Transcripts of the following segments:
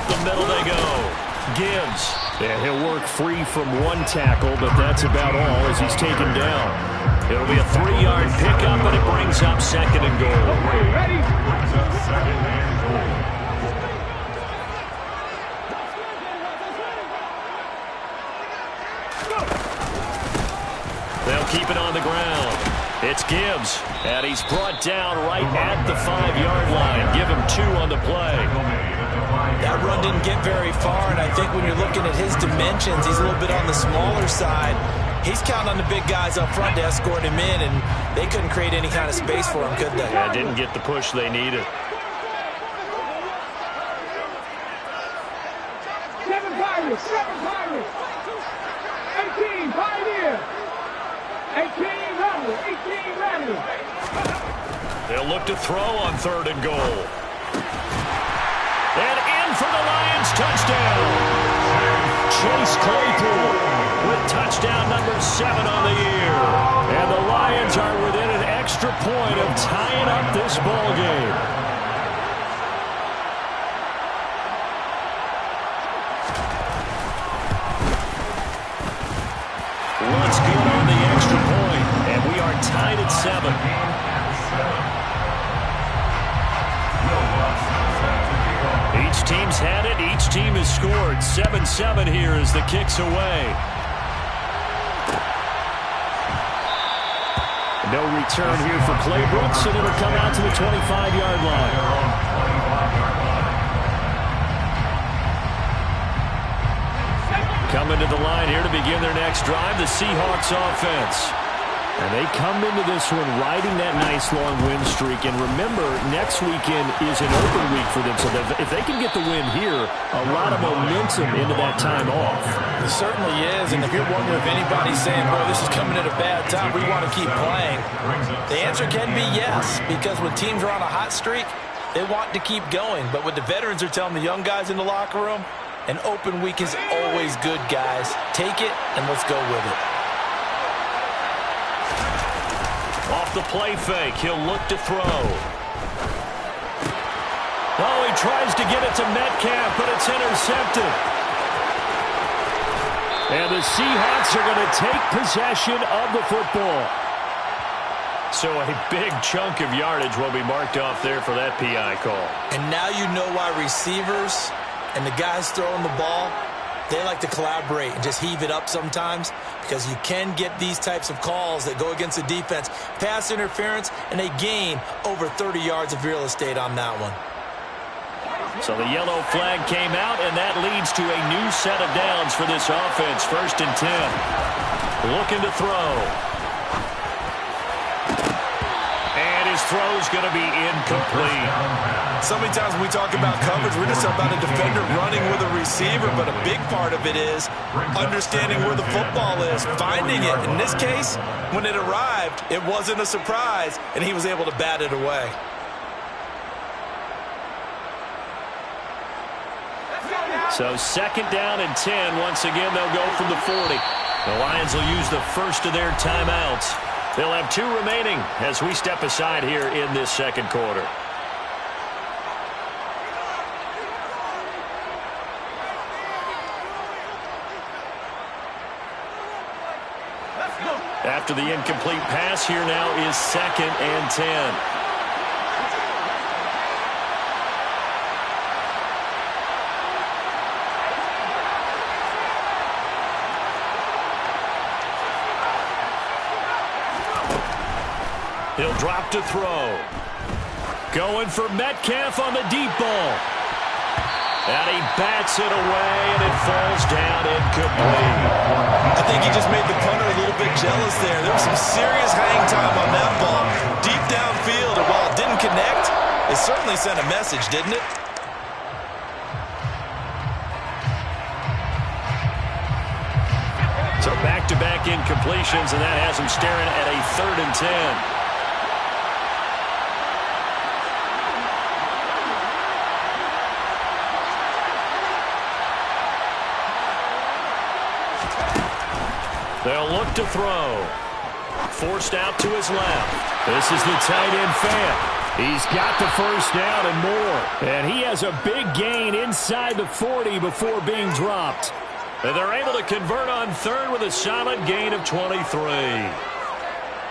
Up the middle they go. Gibbs. And he'll work free from one tackle, but that's about all as he's taken down. It'll be a 3-yard pickup, and it brings up 2nd and goal. Ready? They'll keep it on the ground. It's Gibbs, and he's brought down right at the 5-yard line. Give him 2 on the play. That run didn't get very far, and I think when you're looking at his dimensions, he's a little bit on the smaller side. He's counting on the big guys up front to escort him in, and they couldn't create any kind of space for him, could they? Yeah, didn't get the push they needed. 7 Pirates, 7 Pirates. 18 Pioneer. 18 Rebel, 18 Rebel. They'll look to throw on 3rd and goal. And in for the Lions touchdown. Chase Claypool with touchdown number 7 on the year. And the Lions are within an extra point of tying up this ball game. Looks good on the extra point, and we are tied at 7. Each team's had it. Each team has scored. 7-7 here as the kick's away. No return here for Claybrooks, and it'll come out to the 25-yard line. Coming to the line here to begin their next drive, the Seahawks offense. And they come into this one riding that nice long win streak. And remember, next weekend is an open week for them. So if they can get the win here, a lot of momentum into that time off. It certainly is. And if you're wondering if anybody's saying, boy, this is coming at a bad time, we want to keep playing, the answer can be yes. Because when teams are on a hot streak, they want to keep going. But what the veterans are telling the young guys in the locker room, an open week is always good, guys. Take it, and let's go with it. Off the play fake, he'll look to throw. Oh, he tries to get it to Metcalf, but it's intercepted. And the Seahawks are going to take possession of the football. So a big chunk of yardage will be marked off there for that PI call. And now you know why receivers and the guys throwing the ball, they like to collaborate and just heave it up sometimes, because you can get these types of calls that go against the defense. Pass interference, and they gain over 30 yards of real estate on that one. So the yellow flag came out, and that leads to a new set of downs for this offense. 1st and 10. Looking to throw. And his throw's going to be incomplete. So many times when we talk about coverage, we're just about a defender running with a receiver, but a big part of it is understanding where the football is, finding it. In this case, when it arrived, it wasn't a surprise, and he was able to bat it away. So 2nd down and 10. Once again, they'll go from the 40. The Lions will use the first of their timeouts. They'll have 2 remaining as we step aside here in this 2nd quarter. After the incomplete pass, here now is 2nd and 10. He'll drop to throw. Going for Metcalf on the deep ball. And he bats it away, and it falls down incomplete. I think he just made the punter a little bit jealous there. There was some serious hang time on that ball. Deep downfield, and while it didn't connect, it certainly sent a message, didn't it? So back-to-back incompletions, and that has him staring at a 3rd and 10. They'll look to throw. Forced out to his left. This is the tight end fan. He's got the first down and more. And he has a big gain inside the 40 before being dropped. And they're able to convert on third with a solid gain of 23.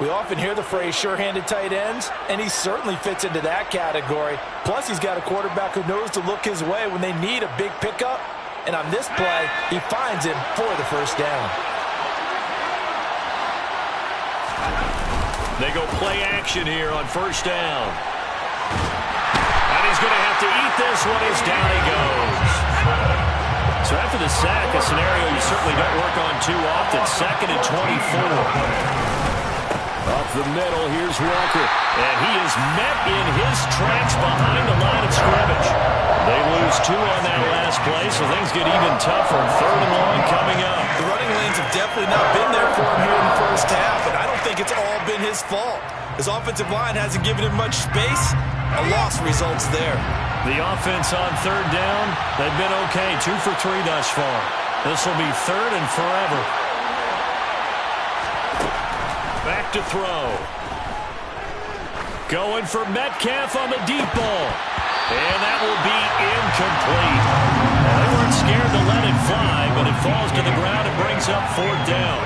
We often hear the phrase sure-handed tight ends, and he certainly fits into that category. Plus, he's got a quarterback who knows to look his way when they need a big pickup. And on this play, he finds him for the first down. They go play action here on first down. And he's going to have to eat this one as down he goes. So after the sack, a scenario you certainly don't work on too often. 2nd and 24. Up the middle, here's Walker. And he is met in his tracks behind the line of scrimmage. They lose 2 on that last play, so things get even tougher. 3rd and long coming up. The running lanes have definitely not been there for him here in the first half, and I don't think it's all been his fault. His offensive line hasn't given him much space. A loss results there. The offense on 3rd down, they've been okay. 2 for 3 thus far. This will be 3rd and forever. Back to throw. Going for Metcalf on the deep ball. And that will be incomplete. They weren't scared to let it fly, but it falls to the ground and brings up 4th down.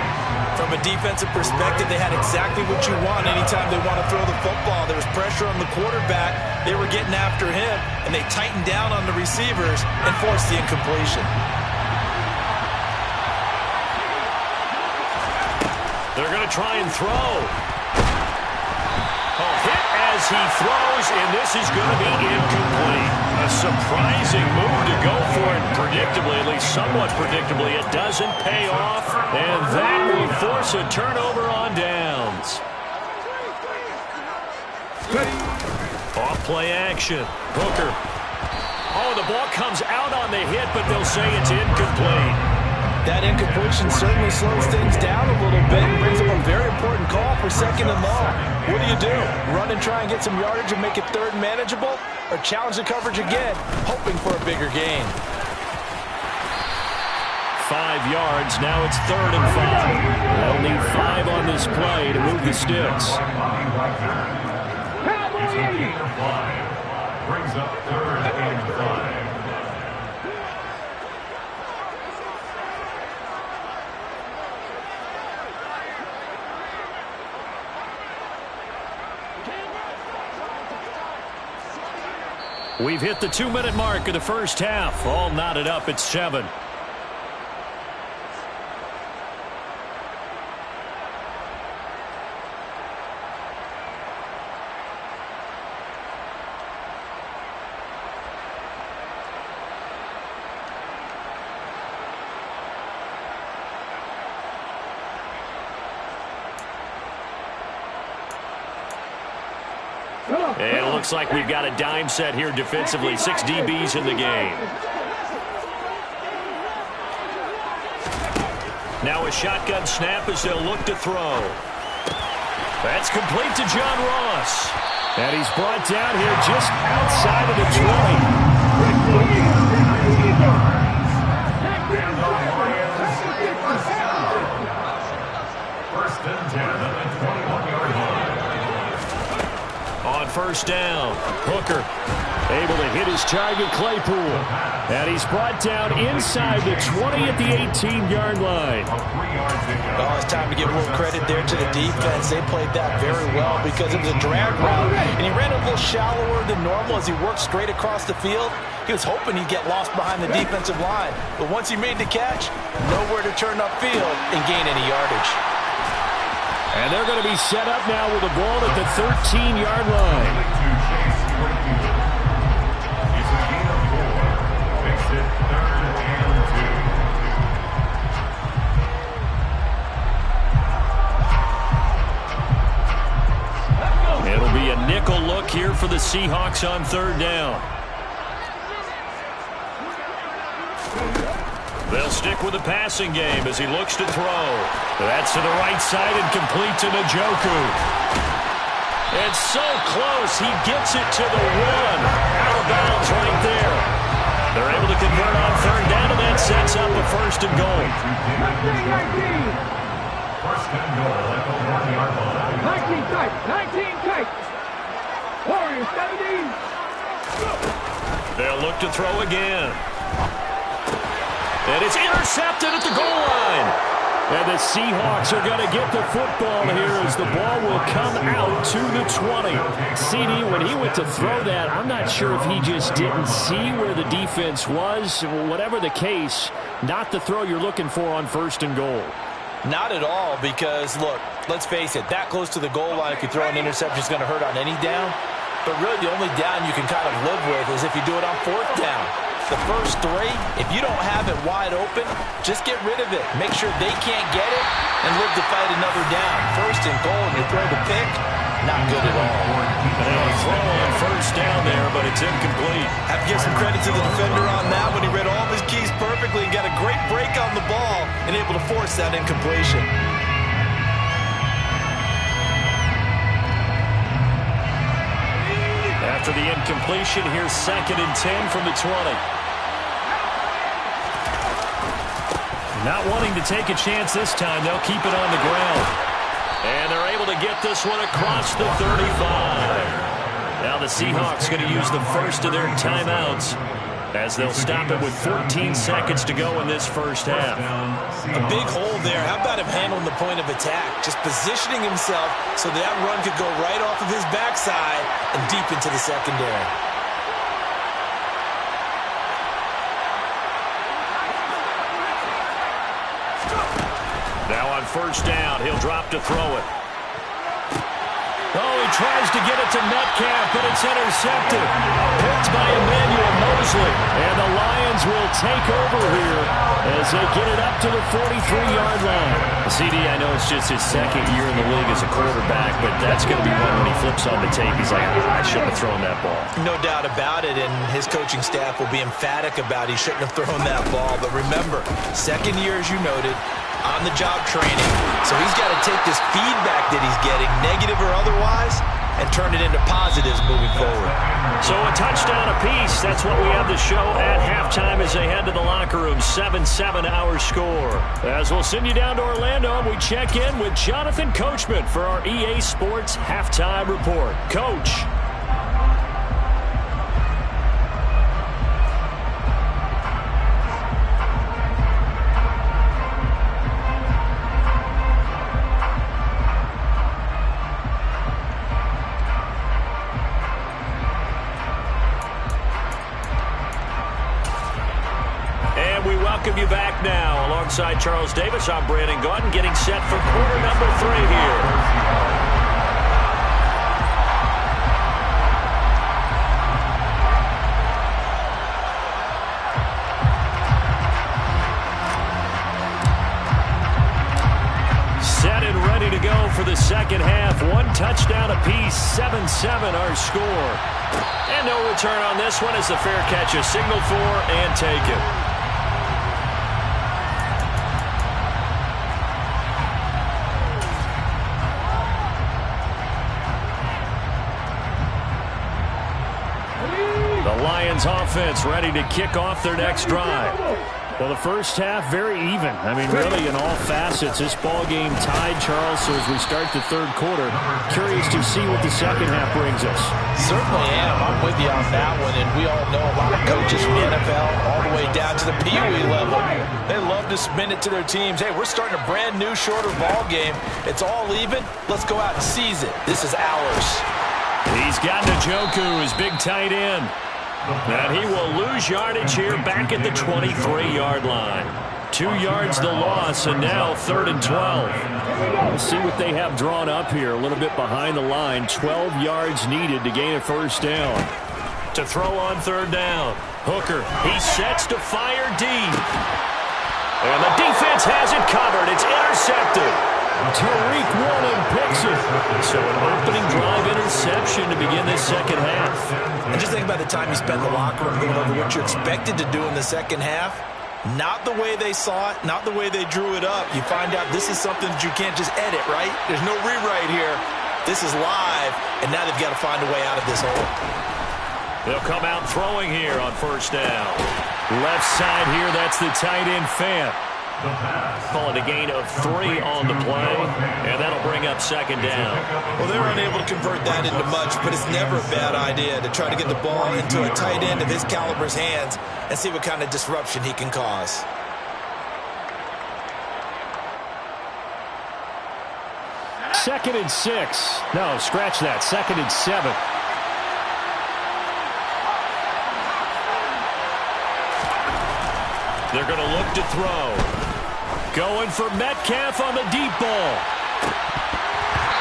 From a defensive perspective, they had exactly what you want anytime they want to throw the football. There was pressure on the quarterback. They were getting after him, and they tightened down on the receivers and forced the incompletion. They're going to try and throw. Hit as he throws, and this is going to be incomplete. A surprising move to go for it predictably, at least somewhat predictably. It doesn't pay off, and that will force a turnover on downs. Off play action. Hooker. Oh, the ball comes out on the hit, but they'll say it's incomplete. That incompletion certainly slows things down a little bit and brings up a very important call for 2nd and long. What do? Run and try and get some yardage and make it 3rd and manageable? Or challenge the coverage again, hoping for a bigger gain? 5 yards, now it's 3rd and 5. They'll need 5 on this play to move the sticks. Brings up 3rd and 5. We've hit the 2-minute mark of the first half. All knotted up at 7. And it looks like we've got a dime set here defensively. 6 DBs in the game. Now a shotgun snap as they'll look to throw. That's complete to John Ross. And he's brought down here just outside of the 20. First and 10 at the 21-yard line. On first down, Hooker able to hit his target, Claypool. And he's brought down inside the 20 at the 18-yard line. Oh, it's time to give a little credit there to the defense. They played that very well because it was a drag route. And he ran a little shallower than normal as he worked straight across the field. He was hoping he'd get lost behind the defensive line. But once he made the catch, nowhere to turn upfield and gain any yardage. And they're going to be set up now with the ball at the 13-yard line. It's a gain of 4. Makes it 3rd and 2. It'll be a nickel look here for the Seahawks on 3rd down. They'll stick with the passing game as he looks to throw. That's to the right side and complete to Njoku. It's so close. He gets it to the 1. Out of bounds right there. They're able to convert on 3rd down, and that sets up a 1st and goal. 1st and goal at the 1-yard line. 19 tight. 19 tight. Warriors 17. They'll look to throw again. And it's intercepted at the goal line. And the Seahawks are going to get the football here as the ball will come out to the 20. CD, when he went to throw that, I'm not sure if he just didn't see where the defense was. Whatever the case, not the throw you're looking for on 1st and goal. Not at all, because, look, let's face it, that close to the goal line, if you throw an interception, is going to hurt on any down. But really, the only down you can kind of live with is if you do it on 4th down. The first 3, if you don't have it wide open, just get rid of it. Make sure they can't get it and live to fight another down. 1st and goal, and you throw the pick, not good at all. And a throw on 1st down there, but it's incomplete. Have to give some credit to the defender on that one. He read all of his keys perfectly and got a great break on the ball and able to force that incompletion. After the incompletion, here's 2nd and 10 from the 20. Not wanting to take a chance this time, they'll keep it on the ground. And they're able to get this one across the 35. Now the Seahawks going to use the first of their timeouts as they'll stop it with 14 seconds to go in this first half. A big hole there. How about him handling the point of attack? Just positioning himself so that run could go right off of his backside and deep into the secondary. Now on 1st down, he'll drop to throw it. Oh, he tries to get it to Metcalf, but it's intercepted. Picked by Emmanuel Mosley. And the Lions will take over here as they get it up to the 43-yard line. CD, I know it's just his 2nd year in the league as a quarterback, but that's going to be one when he flips on the tape. He's like, I shouldn't have thrown that ball. No doubt about it, and his coaching staff will be emphatic about he shouldn't have thrown that ball. But remember, 2nd year, as you noted, on-the-job training. So he's got to take this feedback that he's getting, negative or otherwise, and turn it into positives moving forward. So a touchdown apiece. That's what we have to show at halftime as they head to the locker room. 7-7 our score. As we'll send you down to Orlando, we check in with Jonathan Coachman for our EA Sports Halftime Report. Coach. Welcome you back now. Alongside Charles Davis, I'm Brandon Gaudin, getting set for quarter number 3 here. Set and ready to go for the second half. 1 touchdown apiece, 7-7 our score. And no return on this one as the fair catch is signaled for and taken. Offense ready to kick off their next drive. Well, the first half, very even. I mean, really, in all facets, this ball game tied, Charles. So as we start the 3rd quarter, curious to see what the second half brings us. Certainly am. I'm with you on that one. And we all know a lot of coaches from the NFL all the way down to the Pee Wee level. They love to spin it to their teams. Hey, we're starting a brand new, shorter ball game. It's all even. Let's go out and seize it. This is ours. He's got Njoku, his big tight end. And he will lose yardage here back at the 23-yard line. 2 yards the loss, and now 3rd and 12. We'll see what they have drawn up here. A little bit behind the line. 12 yards needed to gain a 1st down. To throw on 3rd down. Hooker, he sets to fire deep. And the defense has it covered. It's intercepted. Tariq Woolen picks it. So an opening drive interception to begin this second half. And just think about the time you spent in the locker room going over what you expected to do in the second half. Not the way they saw it, not the way they drew it up. You find out this is something that you can't just edit, right? There's no rewrite here. This is live, and now they've got to find a way out of this hole. They'll come out throwing here on 1st down. Left side here, that's the tight end Fant. Call it a gain of 3 on the play, and that'll bring up second down. Well, they were unable to convert that into much, but it's never a bad idea to try to get the ball into a tight end of his caliber's hands and see what kind of disruption he can cause. Second and 6. No, scratch that. Second and 7. They're going to look to throw. Going for Metcalf on the deep ball.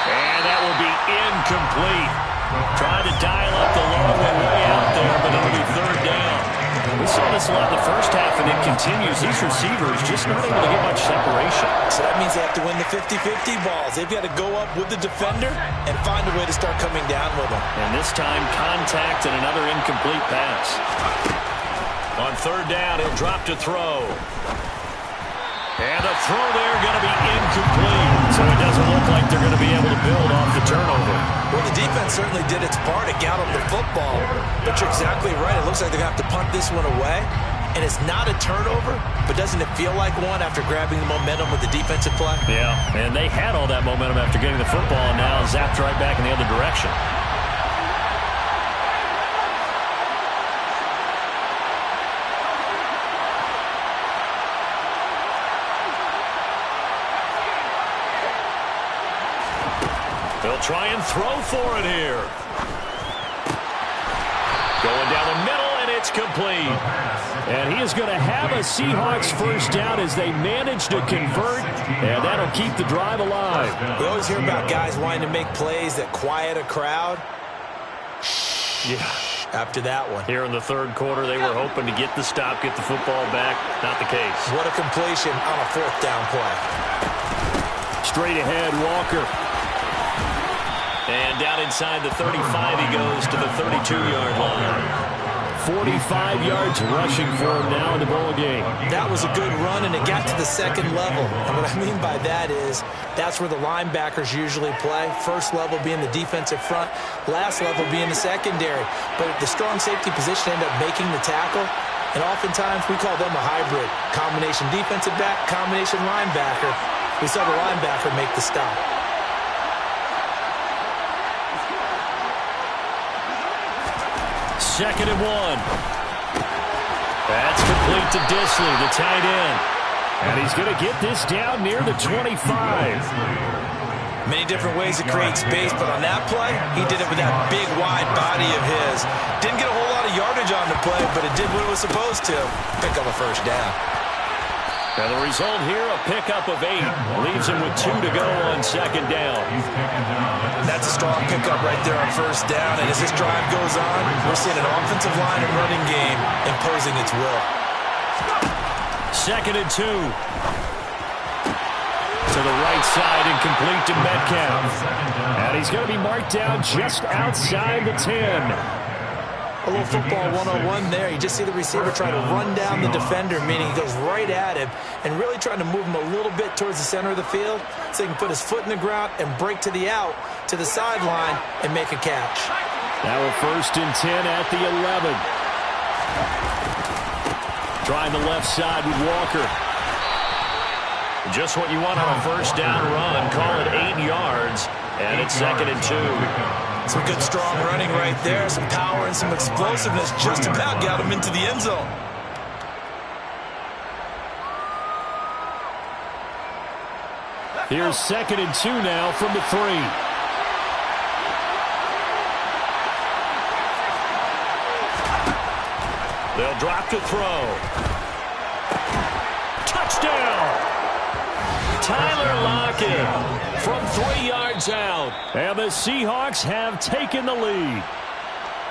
And that will be incomplete. Trying to dial up the long one way out there, but it'll be third down. We saw this a lot in the first half, and it continues. These receivers just not able to get much separation. So that means they have to win the 50-50 balls. They've got to go up with the defender and find a way to start coming down with them. And this time, contact and another incomplete pass. On third down, he'll drop to throw. And the throw there going to be incomplete. So it doesn't look like they're going to be able to build off the turnover. Well, the defense certainly did its part to gallop the football. But you're exactly right. It looks like they're going to have to punt this one away. And it's not a turnover, but doesn't it feel like one after grabbing the momentum with the defensive play? Yeah, and they had all that momentum after getting the football, and now zapped right back in the other direction. They'll try and throw for it here. Going down the middle, and it's complete. And he is going to have a Seahawks first down as they manage to convert, and that'll keep the drive alive. We always hear about guys wanting to make plays that quiet a crowd. Yeah. After that one. Here in the third quarter, they were hoping to get the stop, get the football back. Not the case. What a completion on a fourth down play. Straight ahead, Walker. And down inside the 35, he goes to the 32-yard line. 45 yards rushing for him now in the ball game. That was a good run, and it got to the second level. And what I mean by that is that's where the linebackers usually play. First level being the defensive front, last level being the secondary. But the strong safety position ended up making the tackle, and oftentimes we call them a hybrid. Combination defensive back, combination linebacker. We saw the linebacker make the stop. Second and 1. That's complete to Disley, the tight end. And he's going to get this down near the 25. Many different ways to create space, but on that play, he did it with that big, wide body of his. Didn't get a whole lot of yardage on the play, but it did what it was supposed to. Pick up a first down. And the result here, a pickup of 8. Leaves him with 2 to go on second down. That's a strong pickup right there on first down. And as this drive goes on, we're seeing an offensive line and running game imposing its will. Second and 2. To the right side and complete to Metcalf. And he's going to be marked down just outside the 10. A little football 101 there. You just see the receiver try to run down the defender, meaning he goes right at him and really trying to move him a little bit towards the center of the field so he can put his foot in the ground and break to the out, to the sideline, and make a catch. Now a first and 10 at the 11. Trying the left side with Walker. Just what you want on a first down run. Call it 8 yards, and it's second and 2. Some good strong running right there. Some power and some explosiveness. Just about got him into the end zone. Here's second and 2 now from the 3. They'll drop to throw. Touchdown! Tyler Lockett from 3 yards out. And the Seahawks have taken the lead.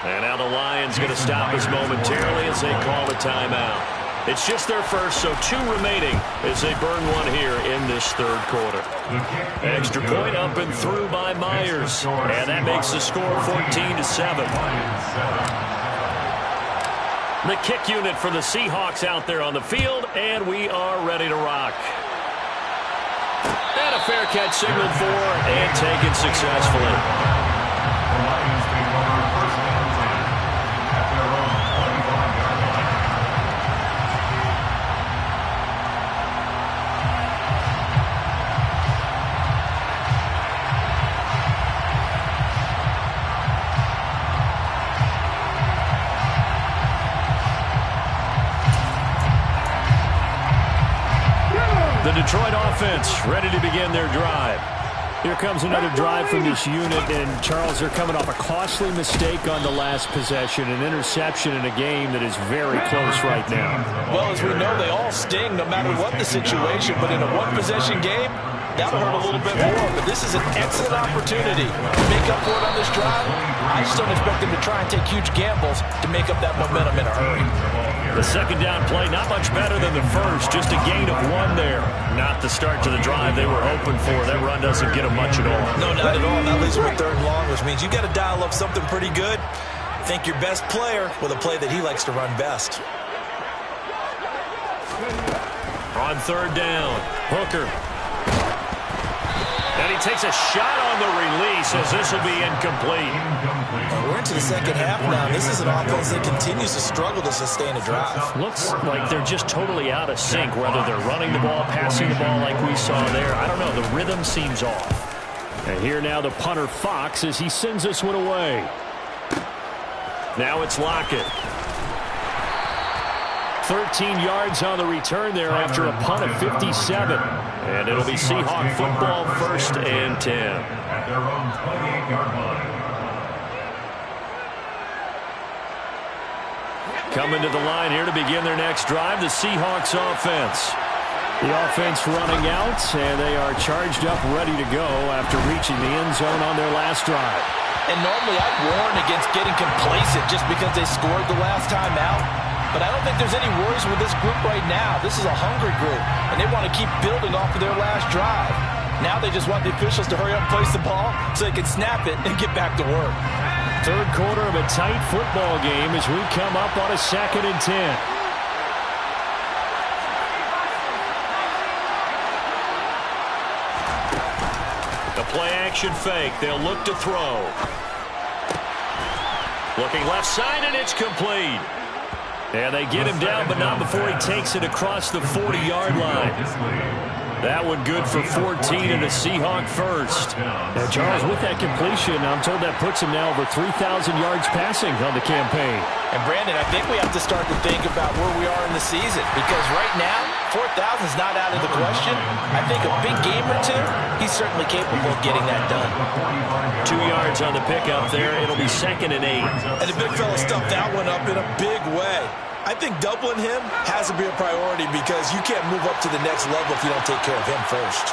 And now the Lions going to stop us momentarily as they call a timeout. It's just their first, so 2 remaining as they burn one here in this third quarter. Extra point up and through by Myers. And that makes the score 14-7. The kick unit for the Seahawks out there on the field, and we are ready to rock. And a fair catch signaled for and taken successfully. Detroit offense ready to begin their drive. Here comes another drive from this unit, and Charles, they're coming off a costly mistake on the last possession, an interception in a game that is very close right now. Well, as we know, they all sting no matter what the situation, but in a one-possession game, that'll hurt a little bit more. But this is an excellent opportunity to make up for it on this drive. I just don't expect them to try and take huge gambles to make up that momentum in a hurry. The second down play, not much better than the first, just a gain of 1 there. Not the start to the drive they were hoping for. That run doesn't get them much at all. No, not at all. That leaves them with 3rd and long, which means you got to dial up something pretty good. Think your best player with a play that he likes to run best. On 3rd down, Hooker. And he takes a shot on the release as this will be incomplete. We're into the second half now. This is an offense that continues to struggle to sustain a drive. Looks like they're just totally out of sync, whether they're running the ball, passing the ball like we saw there. I don't know. The rhythm seems off. And here now the punter, Fox, as he sends this one away. Now it's Lockett. 13 yards on the return there after a punt of 57. And it'll be Seahawk football, 1st and 10. At their own 28-yard line. Coming to the line here to begin their next drive, the Seahawks offense. The offense running out, and they are charged up, ready to go after reaching the end zone on their last drive. And normally I'd warn against getting complacent just because they scored the last time out. But I don't think there's any worries with this group right now. This is a hungry group, and they want to keep building off of their last drive. Now they just want the officials to hurry up and place the ball so they can snap it and get back to work. 3rd quarter of a tight football game as we come up on a 2nd and 10. The play-action fake. They'll look to throw. Looking left side, and it's complete. And they get him down, but not before he takes it across the 40-yard line. That one good for 14 and a Seahawk first. Now, Charles, with that completion, I'm told that puts him now over 3,000 yards passing on the campaign. And, Brandon, I think we have to start to think about where we are in the season, because right now, 4,000 is not out of the question. I think a big game or two, he's certainly capable of getting that done. 2 yards on the pickup there. It'll be 2nd and 8. And the big fella stuffed that one up in a big way. I think doubling him has to be a priority because you can't move up to the next level if you don't take care of him first.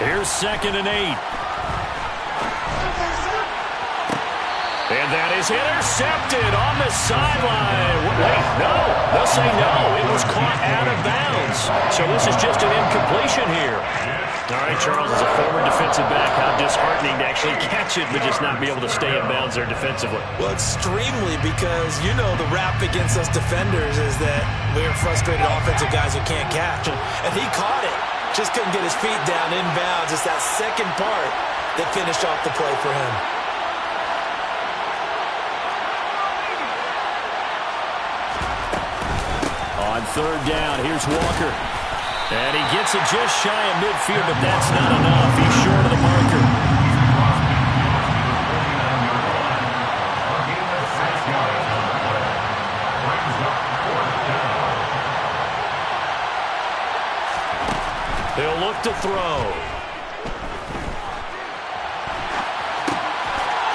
Here's 2nd and 8. And that is intercepted on the sideline. Wait, no. They'll say no. It was caught out of bounds. So this is just an incompletion here. All right, Charles, as a former defensive back, how disheartening to actually catch it but just not be able to stay in bounds there defensively. Well, extremely, because you know the rap against us defenders is that we're frustrated offensive guys who can't catch. And he caught it. Just couldn't get his feet down in bounds. It's that second part that finished off the play for him. On 3rd down, here's Walker. And he gets it just shy of midfield, but that's not enough. He's short of the marker. He'll look to throw.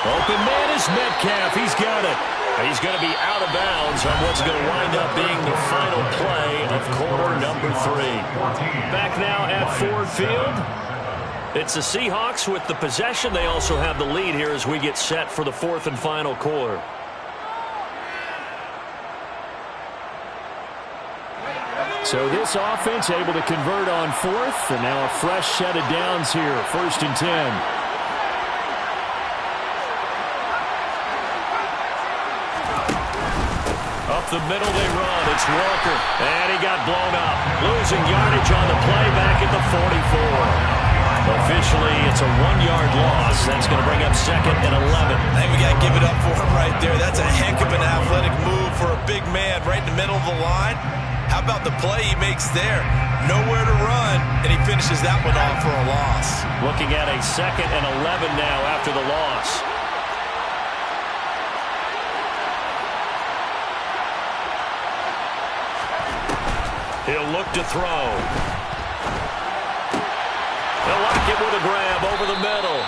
Open man is Metcalf. He's got it. He's going to be out of bounds on what's going to wind up being the final play of quarter number 3. Back now at Ford Field. It's the Seahawks with the possession. They also have the lead here as we get set for the 4th and final quarter. So this offense able to convert on 4th, and now a fresh set of downs here, 1st and 10. Up the middle they run. It's Walker. And he got blown up. Losing yardage on the play back at the 44. Officially, it's a 1-yard loss. That's going to bring up 2nd and 11. I think we got to give it up for him right there. That's a heck of an athletic move for a big man right in the middle of the line. How about the play he makes there? Nowhere to run, and he finishes that one off for a loss. Looking at a 2nd and 11 now after the loss. He'll look to throw. He'll lock it with a grab over the middle.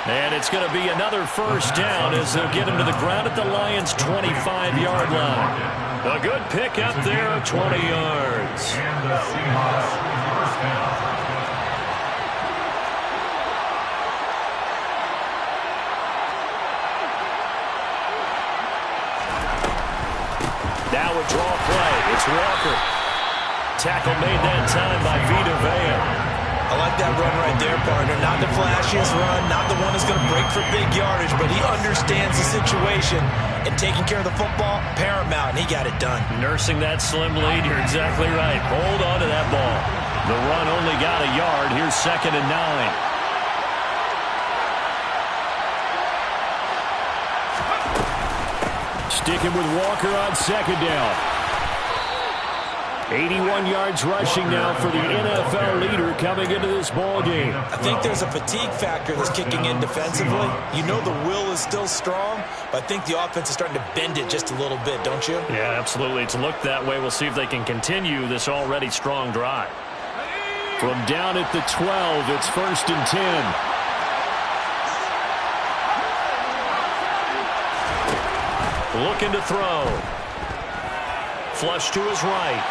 And it's going to be another first down as they'll get him to the ground at the Lions' 25-yard line. A good pick up there of 20 yards. And the Seahawks first down. Now a draw play. It's Walker. Tackle made that time by Vita Vea. I like that run right there, partner. Not the flashiest run, not the one that's going to break for big yardage, but he understands the situation, and taking care of the football, paramount, and he got it done. Nursing that slim lead, you're exactly right. Hold on to that ball. The run only got a yard. Here's 2nd and 9. Sticking with Walker on 2nd down. 81 yards rushing now for the NFL leader coming into this ball game. I think there's a fatigue factor that's kicking in defensively. You know the will is still strong, but I think the offense is starting to bend it just a little bit, don't you? Yeah, absolutely. It's looked that way. We'll see if they can continue this already strong drive. From down at the 12, it's 1st and 10. Looking to throw. Flush to his right.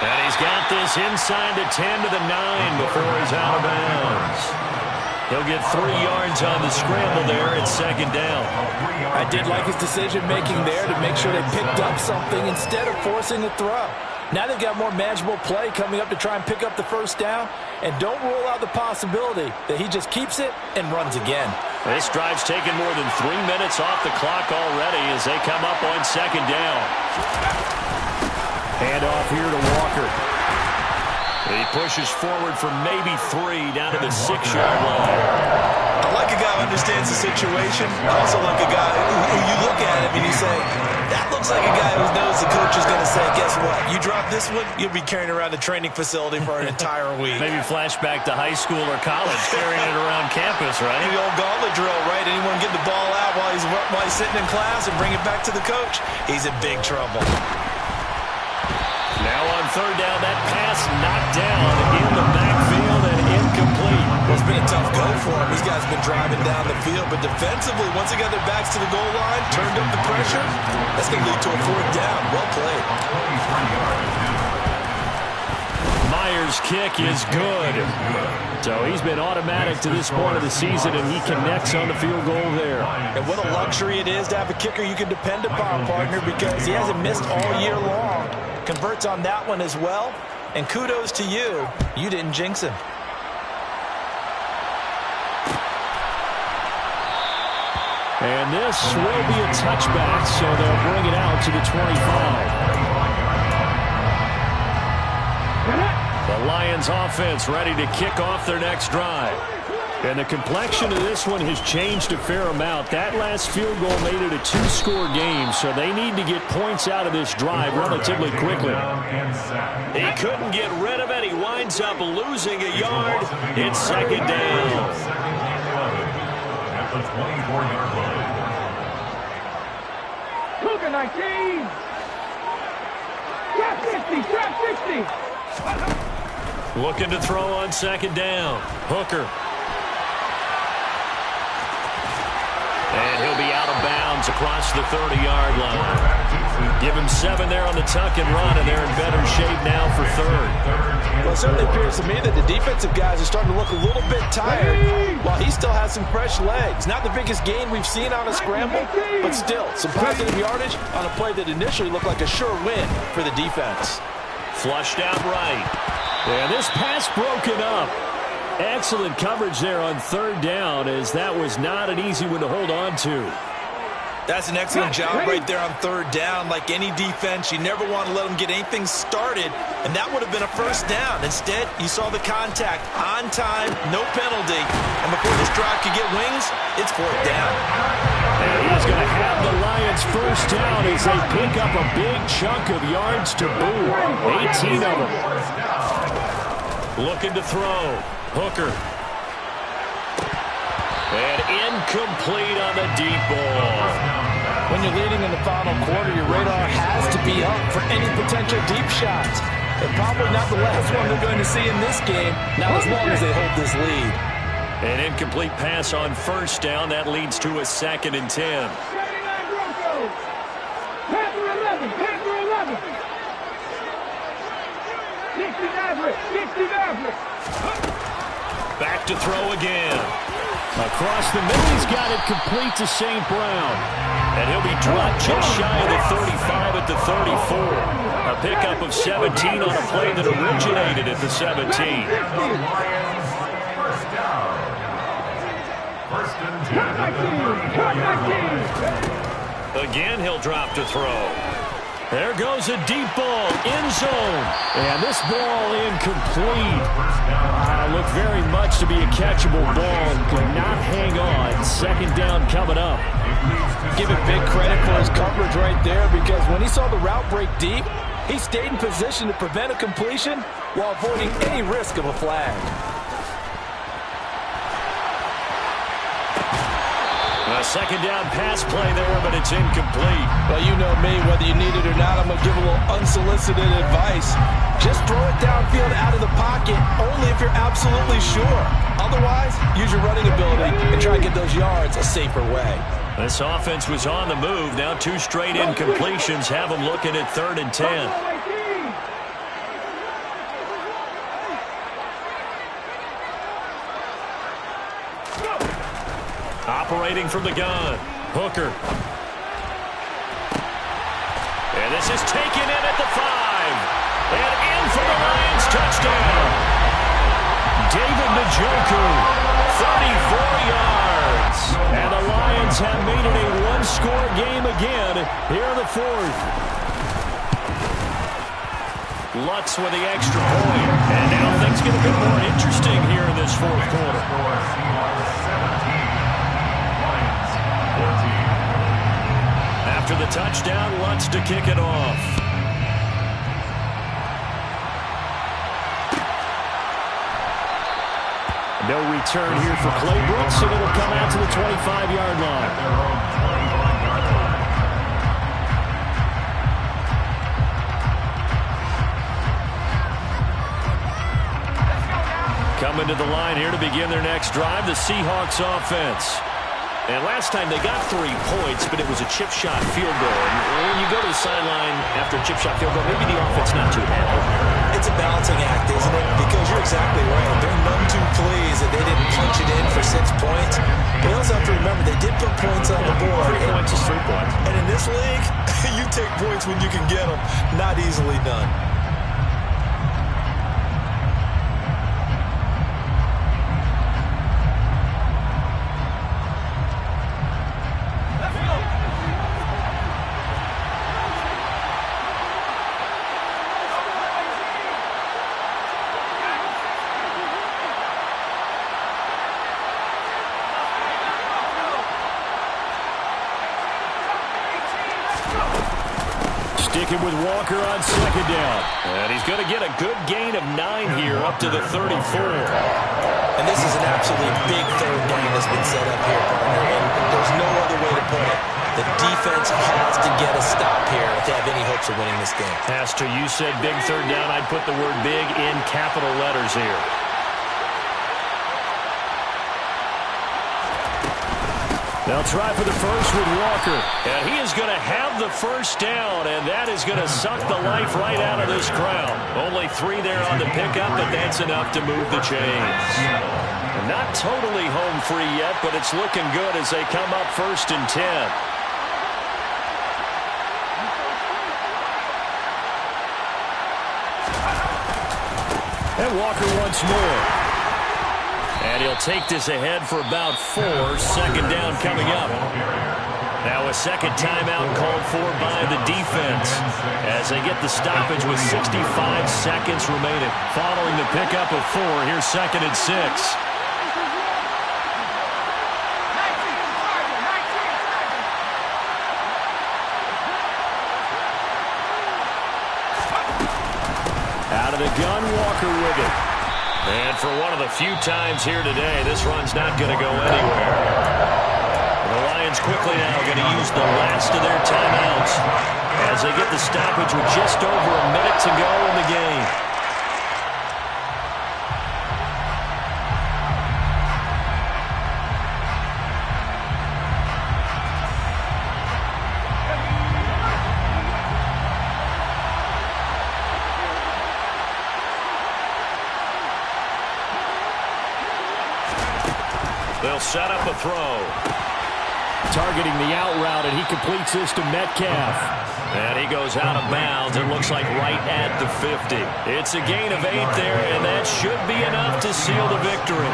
And he's got this inside the 10 to the 9 before he's out of bounds. He'll get 3 yards on the scramble there at 2nd down. I did like his decision-making there to make sure they picked up something instead of forcing a throw. Now they've got more manageable play coming up to try and pick up the first down. And don't rule out the possibility that he just keeps it and runs again. This drive's taken more than 3 minutes off the clock already as they come up on 2nd down. Hand off here to Walker. He pushes forward for maybe 3 down to the 6-yard line. I like a guy who understands the situation. I also like a guy who you look at him and you say, that looks like a guy who knows the coach is going to say, guess what? You drop this one, you'll be carrying around the training facility for an entire week. Maybe flashback to high school or college, carrying it around campus, right? The old gauntlet drill, right? Anyone get the ball out while he's sitting in class and bring it back to the coach? He's in big trouble. Now on 3rd down, that pass knocked down in the backfield and incomplete. Well, it's been a tough go for him. These guys have been driving down the field, but defensively, once they got their backs to the goal line, turned up the pressure, that's going to lead to a 4th down. Well played. Myers' kick is good. So he's been automatic to this point of the season, and he connects on the field goal there. And what a luxury it is to have a kicker you can depend upon, partner, because he hasn't missed all year long. Converts on that one as well. And kudos to you. You didn't jinx him. And this will be a touchback, so they'll bring it out to the 25. The Lions offense ready to kick off their next drive. And the complexion of this one has changed a fair amount. That last field goal made it a 2-score game, so they need to get points out of this drive relatively quickly. He couldn't get rid of it. He winds up losing a yard. It's 2nd down. At the 24-yard line. Cougar 19. Trap 60, trap 60. Looking to throw on 2nd down. Hooker. And he'll be out of bounds across the 30-yard line. Give him 7 there on the tuck and run, and they're in better shape now for 3rd. Well, it certainly appears to me that the defensive guys are starting to look a little bit tired while he still has some fresh legs. Not the biggest gain we've seen on a scramble, but still some positive yardage on a play that initially looked like a sure win for the defense. Flushed out right. And this pass broken up. Excellent coverage there on 3rd down, as that was not an easy one to hold on to. That's an excellent job right there on third down. Like any defense, you never want to let them get anything started, and that would have been a first down. Instead, you saw the contact on time, no penalty, and before this drive could get wings, it's fourth down. And he's going to have the Lions first down as they pick up a big chunk of yards to boot. 18 of them. Looking to throw. Hooker. And incomplete on the deep ball. When you're leading in the final quarter, your radar has to be up for any potential deep shots. And probably not the last one they're going to see in this game, not as long as they hold this lead. An incomplete pass on first down. That leads to a 2nd and 10. Panther 11, Panther 11. 60 Maverick. Back to throw again. Across the middle, he's got it complete to St. Brown. And he'll be dropped just shy of the 35 at the 34. A pickup of 17 on a play that originated at the 17. First down. First and 10. Again, he'll drop to throw. There goes a deep ball, end zone. And this ball incomplete. Looked very much to be a catchable ball. Could not hang on. 2nd down coming up. Give him big credit for his coverage right there, because when he saw the route break deep, he stayed in position to prevent a completion while avoiding any risk of a flag. A 2nd down pass play there, but it's incomplete. Well, you know me, whether you need it or not, I'm going to give a little unsolicited advice. Just throw it downfield out of the pocket, only if you're absolutely sure. Otherwise, use your running ability and try to get those yards a safer way. This offense was on the move. Now 2 straight incompletions have them looking at 3rd and 10. Operating from the gun, Hooker. And this is taken in at the 5. And in for the Lions touchdown. David Njoku, 34 yards. And the Lions have made it a one-score game again here in the 4th. Lutz with the extra point. And now things get a bit more interesting here in this 4th quarter. After the touchdown, Lutz to kick it off. No return here for Clay Brooks, and it'll come out to the 25-yard line. Coming to the line here to begin their next drive, the Seahawks offense. And last time they got 3 points, but it was a chip shot field goal. And when you go to the sideline after a chip shot field goal, maybe the offense not too happy. It's a balancing act, isn't it? Because you're exactly right. They're none too pleased that they didn't punch it in for 6 points. But you also have to remember they did put points on the board. 3 points is 3 points. And in this league, you take points when you can get them. Not easily done. Sticking with Walker on 2nd down. And he's going to get a good gain of 9 here up to the 34. And this is an absolutely big 3rd down that's been set up here, partner. And there's no other way to put it. The defense has to get a stop here if they have any hopes of winning this game. Pastor, you said big 3rd down. I'd put the word big in capital letters here. They'll try for the first with Walker. And he is going to have the first down, and that is going to suck the life right out of this crowd. Only 3 there on the pickup, but that's enough to move the chains. Not totally home free yet, but it's looking good as they come up 1st and 10. And Walker once more. And he'll take this ahead for about 4. 2nd down coming up. Now a second timeout called for by the defense as they get the stoppage with 65 seconds remaining. Following the pickup of 4, here's 2nd and 6. Out of the gun, Walker with it. And for one of the few times here today, this run's not going to go anywhere. The Lions quickly now going to use the last of their timeouts as they get the stoppage with just over a minute to go in the game. They'll set up a throw. Targeting the out route, and he completes this to Metcalf. And he goes out of bounds, it looks like right at the 50. It's a gain of 8 there, and that should be enough to seal the victory.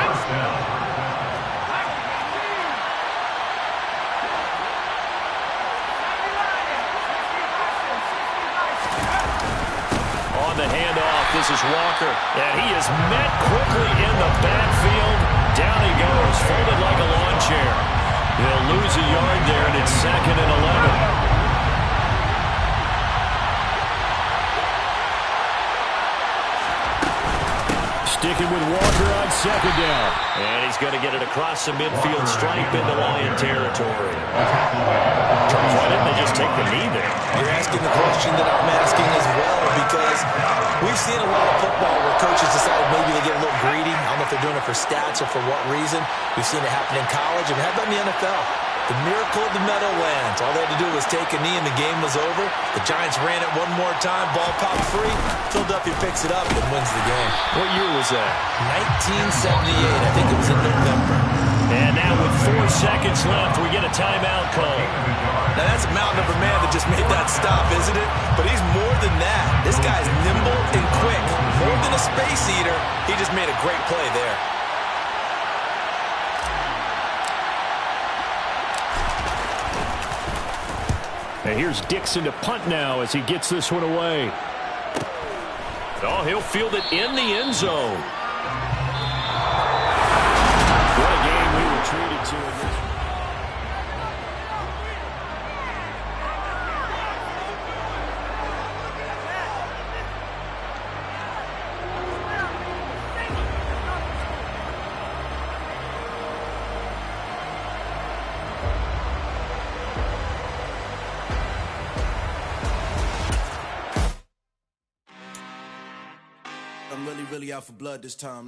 On the handoff, this is Walker, and he is met quickly in the backfield. Down he goes, folded like a lawn chair. He'll lose a yard there, and it's 2nd and 11. Sticking with Walker on 2nd down. And he's going to get it across the midfield stripe into Lion territory. Why didn't they just take the knee there? You're asking the question that I'm asking as well, because we've seen a lot of football where coaches decide maybe they get a little greedy. I don't know if they're doing it for stats or for what reason. We've seen it happen in college, and we have done in the NFL. The miracle of the Meadowlands. All they had to do was take a knee, and the game was over. The Giants ran it one more time. Ball popped free. Philadelphia picks it up and wins the game. What year was that? 1978. I think it was in November. And now with 4 seconds left, we get a timeout call. Now that's a mountain of a man that just made that stop, isn't it? But he's more than that. This guy's nimble and quick. More than a space eater. He just made a great play there. And here's Dixon to punt now as he gets this one away. Oh, he'll field it in the end zone. What a game we were treated to in this. I'm really out for blood this time.